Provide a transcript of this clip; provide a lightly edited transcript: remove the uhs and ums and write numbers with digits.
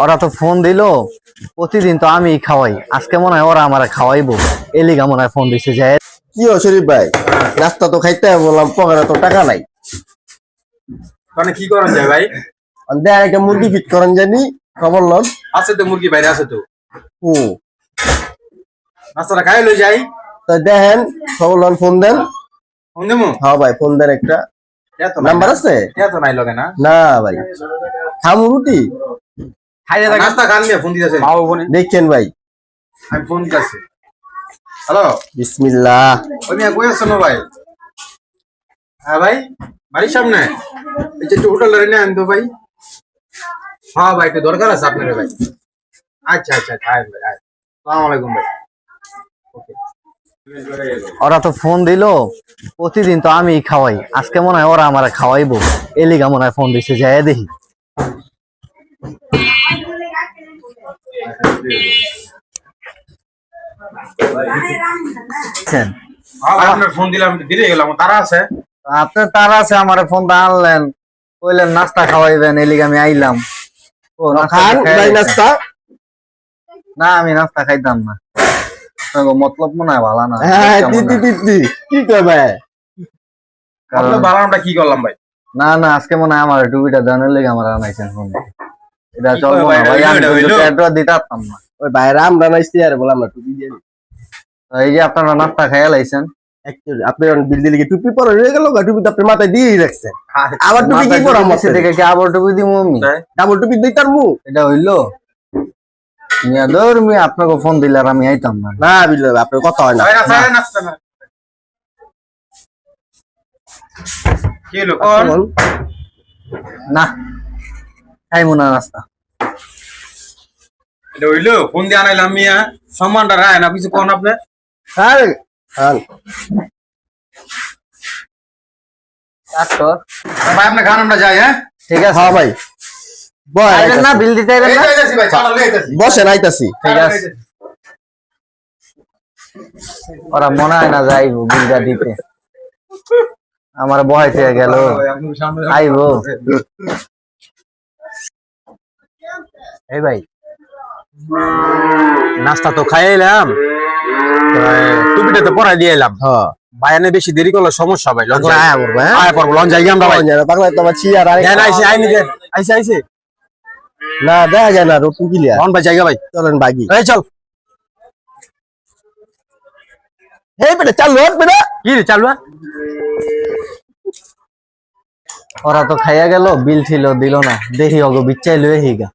ওরা তো ফোন দিলো, প্রতিদিন তো আমি খাওয়াই, আজকে মনে হয় ওরা আমার খাওয়াইবো, এলিগা মনে হয় ফোন দিছে যে কি ও শরীফ ভাই, নাস্তা তো খাইতে বললাম, পকেটে তো টাকা নাই। মানে কি করেন যায় ভাই? দেখ একটা মুরগি ফিট করেন জানি, খবর লন। আছে তো মুরগি বাইরে আছে তো, হুম, নাস্তাটা খাই লই যাই। তো দেখেন, খবর লন, ফোন দেন। ফোন দেবো? হ্যাঁ ভাই, ফোন দেন একটা। নাম্বার আছে? এত নাই লগে না। না ভাই, খামু রুটি খাইলে নাস্তা খান নিয়ে ফোন দিতেছে। দেখছেন ভাই। আমি ফোন দিতেছি। হ্যালো, বিসমিল্লাহ। ওই মিয়া কই আছেন ভাই? হ্যাঁ ভাই, বাড়ির সামনে এই যে একটু হোটেল রে নেন তো ভাই। হ্যাঁ ভাই, একটু দরকার আছে আপনার ভাই। আচ্ছা আচ্ছা, খাই ভাই। আসসালামু আলাইকুম ভাই। ওরা তো ফোন দিলো, প্রতিদিন তো আমি খাওয়াই, আজকে মনে হয় ওরা আমার খাওয়াইবো, এলিগা মনে হয় ফোন দিছে যে দেখি। হ্যাঁ ভাই, আপনার ফোন দিলাম, দিলে গেলাম, তারা আছে। আপনার তার আছে, আমার ফোন তো আনলেন, কইলেন নাস্তা খাওয়াইবেন, এলিগা আমি আইলাম। ও খান ভাই নাস্তা। না, আমি নাস্তা খাইতাম না, আপনাকে মতলব মনে হয় ভালো না। হ্যাঁ, দিদি কি করবে? আপনার বালামটা কি করলাম ভাই? না না, আজকে মনে হয় আমার টুপিটা জানার লেগে আমার আনাইছেন ফোন। এটা কি চলবো কয় না ভাই, ভাই, আমি এটা তো হইলো? অ্যাড্রেস দিতে পারতাম না। ওই ভাই রাম রানাইছি আর বললাম না টুপি দিয়ে। এই যে আপনারা নাস্তা খাইয়া লাইছেন, অ্যাকচুয়ালি আপনি বিল দিলে টুপি পরে রয়ে গেল, টুপি তো আপনার মাথায় দিয়েই রাখছেন। আবার টুপি কি পরাম আছে? দেখে কি আবার টুপি দিব আমি? ডাবল টুপি দিই তার মুখ। এটা হইলো মিয়া দর মিয়া, আপনাকে ফোন দিলে আর আমি আইতাম না। না বিল আপনার কথা হয় না। ভাই নাস্তা নাস্তা না। কি হলো কোন? বল। না খাইমু না নাস্তা। এটা হইলো ফোন দিয়ে আনাইলাম মিয়া, সম্মানটা রায় না কিছু কোন আপনি? হ্যাঁ হ্যাঁ ডাক্তার ভাই আপনার গান আমরা যাই। হ্যাঁ ঠিক আছে। হ্যাঁ ভাই, আইবেন না, বিল দিতে আইবেন না? যাইতাছি ভাই, চলো যাইতাছি। বসেন আইতাছি। ঠিক আছে। ওরা মনে হয় না যাইবো বিলটা দিতে, আমার বয় থেকে গেল, আইবো। এই ভাই, নাস্তা তো খাই এলাম, টুপিটা তো পরাই দিয়ে এলাম। হ্যাঁ বায়ানে বেশি দেরি করলে সমস্যা ভাই। লঞ্চ আয়া পড়বে, হ্যাঁ? আয়া পড়বো, লঞ্চ যাই আমরা ভাই। বাংলা তো আমার চিয়ার আর হ্যাঁ আইসি আইনি যে আইসি আইসি না দেখা যায় না, রোড ক্লিয়ার। লন ভাই জায়গা ভাই, চলেন বাগি। এই চল। এই বেটা চাল লোট বেটা। কি রে চালু? ওরা তো খাইয়া গেল, বিল ছিল দিল না, দেখি অগো বিচ্ছাই লয়ে হিগা।